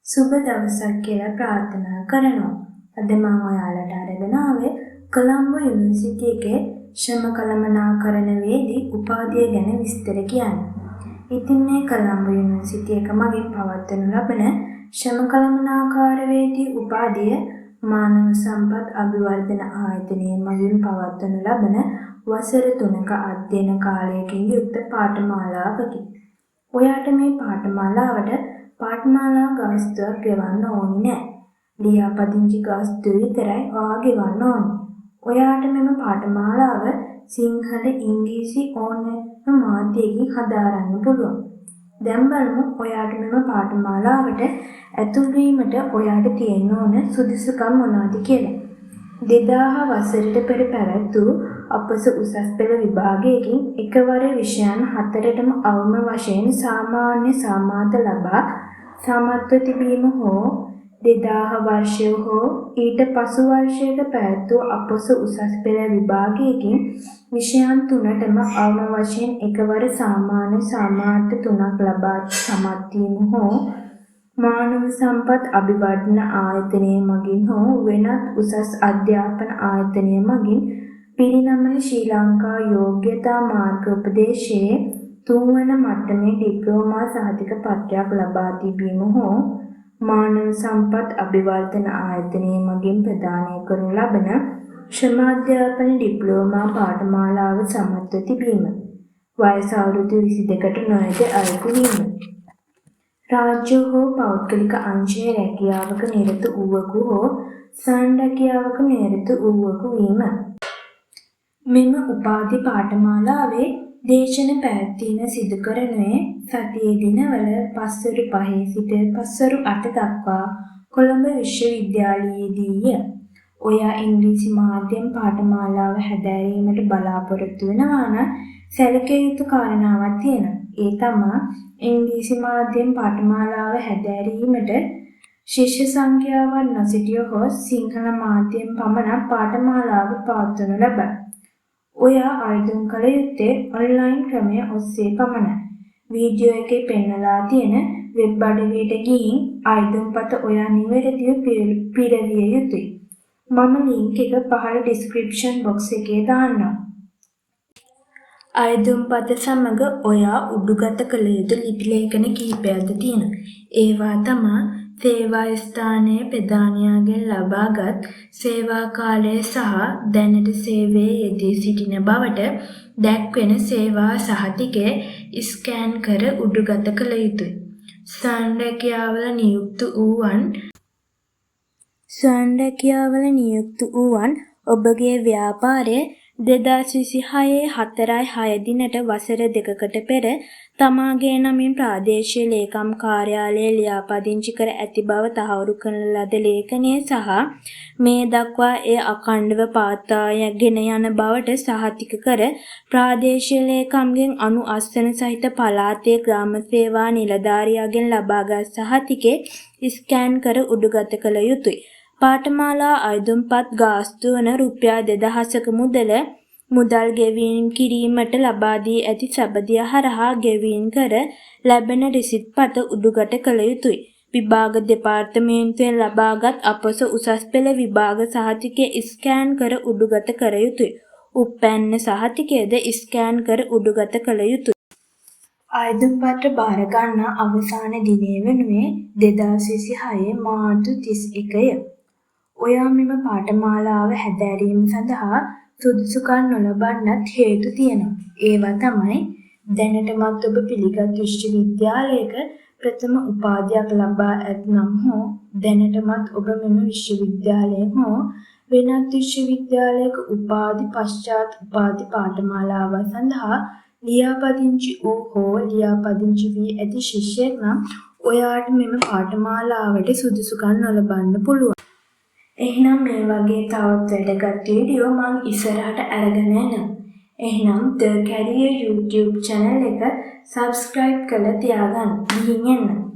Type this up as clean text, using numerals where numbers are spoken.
සුබ දවසක් කියලා ප්‍රාර්ථනා කරනවා. අද මම ඔයාලට අරගෙන ආවේ කොළඹ යුනිවර්සිටි එකේ ශ්‍රම කළමනාකරණවේදී උපාධිය ගැන විස්තර කියන්න. ඉතින් මේ කොළඹ යුනිවර්සිටි එක මගින් පවත්වනු ලබන ශ්‍රම කළමනාකාරවේදී උපාධිය මානව සම්පත් අභිවර්ධන ආයතනය මගින් පවත්වනු ලබන වසර 3ක අධ්‍යයන කාලයකින් යුක්ත පාඨමාලාවකි. ඔයාට මේ පාඨමාලාවට පාඨමාලා ගාස්තුවක් ගෙවන්න ඕනේ නැහැ. ලියාපදිංචි ගාස්තුව විතරයි ඔයා ගෙවන්න ඕනේ. ඔයාට මෙම පාඨමාලාව සිංහල ඉංග්‍රීසි ඕනෑම මාධ්‍යයකින් හදාරන්න පුළුවන්. දැන් බලමු ඔයාට මෙම පාඨමාලාවට ඇතුල් වීමට ඔයාට තියෙන්න ඕන සුදුසුකම් මොනවද කියලා. 2000 වසරට පෙර පැවැත් වූ අපොස උසස් පෙළ විභාගයකින් එකවර විෂයන් 4ටම අවම වශයෙන් සාමාන්‍ය සාමාත ලබා සමත්ව තිබීම හෝ 2000 වර්ෂය හෝ ඊට පසු වර්ෂයක පැවැත් වූ අපොස උසස් පෙළ විභාගයකින් විෂයන් 3ටම අවම වශයෙන් එකවර සාමාන්‍ය සාමාර්ථ 3ක් ලබා සමත් වීම හෝ මානව සම්පත් අභිවර්ධන ආයතනය මගින් හෝ වෙනත් උසස් අධ්‍යාපන ආයතනය මගින් පිරිනමන ශ්‍රී ලංකා යෝග්‍යතා මාර්ග උපදේශයේ 3 වන මට්ටමේ ඩිප්ලෝමා සහතික පත්‍රයක් ලබා තිබීම හෝ මානව සම්පත් අභිවර්ධන ආයතනය මගින් ප්‍රදානය කරනු ලබන ශ්‍රම අධ්‍යාපන ඩිප්ලෝමා පාඨමාලාව සමත්ව තිබීම. වයස අවුරුදු 22කට නොඇති අයෙකු වීම. රාජ්‍ය හෝ පෞද්ගලික අංශයේ රැකියාවක නිරත වූවකු හෝ සංරැකියාවක නිරත වූවකු වීම. මෙම උපාධි පාඨමාලාවේ දේශන පැවැත්වීම සිදු කරනුයේ සතියේ දිනවල පස්වරු 5 සිට පස්වරු 8 දක්වා කොළඹ විශ්වවිද්‍යාලයේදීය. ඔයා ඉංග්‍රීසි මාධ්‍යම පාඨමාලාව හැදෑරීමට බලාපොරොත්තු වෙනවා නම් සැලකිය යුතු කාරණාවක් තියෙනවා. ඒ තමයි ඉංග්‍රීසි මාධ්‍යම පාඨමාලාව හැදෑරීමට ශිෂ්‍ය සංඛ්‍යාවක් නොසිටියහොත් සිංහල මාධ්‍යම පමණක් පාඨමාලාව පවත්වනු ලබයි. ඔයා ආයුධම් කළ යුත්තේ ඔන්ලයින් ක්‍රමය ඔස්සේ පමණයි. වීඩියෝ එකේ පෙන්වලා තියෙන වෙබ් අඩවියට ගිහින් ආයුධම්පත ඔයා නිවැරදිව පිරවිය යුතුයි. මම ලින්ක් එක පහළ ඩිස්ක්‍රිප්ෂන් බොක්ස් එකේ දාන්නම්. ආයුධම්පත සමග ඔයා උඩුගත කළ යුතු ලිපි ලේඛන කිහිපයක් තියෙනවා. ඒවා තමයි සේවා ස්ථානයේ ප්‍රධානියාගෙන් ලබාගත් සේවා කාලය සහ දැනට සේවයේ යෙදී සිටින බවට දැක්වෙන සේවා සහතිකය ස්කෑන් කර උඩුගත කළ යුතුයි. සංරැකියාවල නියුක්ත වූවන් ඔබගේ ව්‍යාපාරය 2026 4/6 දිනට වසර 2කට පෙර තමාගේ නමින් ප්‍රාදේශීය ලේකම් කාර්යාලයේ ලියාපදිංචි කර ඇති බව තහවුරු කරන ලද ලේඛනය සහ මේ දක්වා එය අඛණ්ඩව පවත්වාගෙන යන බවට සහතික කර ප්‍රාදේශීය ලේකම්ගෙන් අනු අස්වන සහිත පළාතේ ග්‍රාම සේවා නිලධාරියාගෙන් ලබාගත් සහතිකේ ස්කෑන් කර උඩුගත කළ යුතුය. පාඨමාලා ආයුධම්පත් ගාස්තු වන රුපියල් 2000ක මුදල් ගෙවීම් කිරීමට ලබා දී ඇති සබදිය හරහා ගෙවීම් කර ලැබෙන රිසිට් පත උඩුගත කළ යුතුය. විභාග දෙපාර්තමේන්තුවෙන් ලබාගත් අපොස උසස් පෙළ විභාග සහතිකය ස්කෑන් කර උඩුගත කර යුතුය. උපැන්න සහතිකයද ස්කෑන් කර උඩුගත කළ යුතුය. ආයුධම්පත බාර ගන්නා අවසාන දිනය වෙනුවේ 2026 මාර්තු 31ය. ඔයා මෙම පාඨමාලාව හැදෑරීම සඳහා සුදුසුකම් නොලබන්නත් හේතු තියෙනවා. ඒවා තමයි දැනටමත් ඔබ පිළිගත් විශ්වවිද්‍යාලයක ප්‍රථම උපාධියක් ලබා ඇතනම් හෝ දැනටමත් ඔබ මෙම විශ්වවිද්‍යාලයෙන් හෝ වෙනත් විශ්වවිද්‍යාලයක උපාධි පශ්චාත් උපාධි පාඨමාලාව සඳහා ලියාපදිංචි වූ හෝ ලියාපදිංචි වී ඇති ශිෂ්‍යයෙක් නම් ඔයාට මෙම පාඨමාලාවට සුදුසුකම් නොලබන්න පුළුවන්. එහෙනම් මේ වගේ තවත් වැදගත් වීඩියෝ මම ඉස්සරහට අරගෙන එනවා. එහෙනම් The Career YouTube channel එක subscribe කරලා තියාගන්න. ගිහින් එන්න.